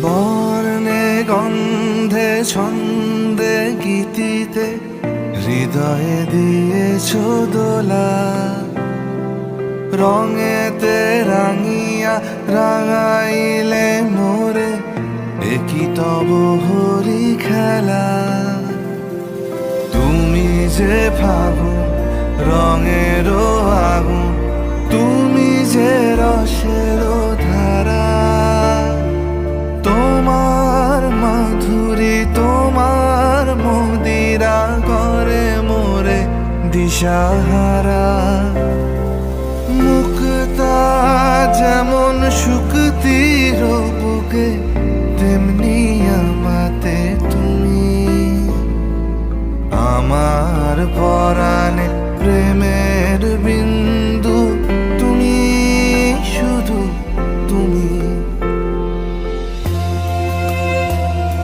বর্ণে গন্ধে ছন্দে গীতিতে হৃদয়ে দিয়েছ দোলা, রঙেতে রাঙিয়া রাঙাইলে মোরে একই তব হরি খেলা। তুমি যে ফাগুন রঙের আগুন, তুমি যে রসের ধারা, তোমার মাধুরী তোমার মদিরা করে মোরে দিশাহারা। মুক্তা যেমন শুকতির বুকে, তেমনি আমাতে তুমি। আমার পরাণে প্রেমের বিন্দু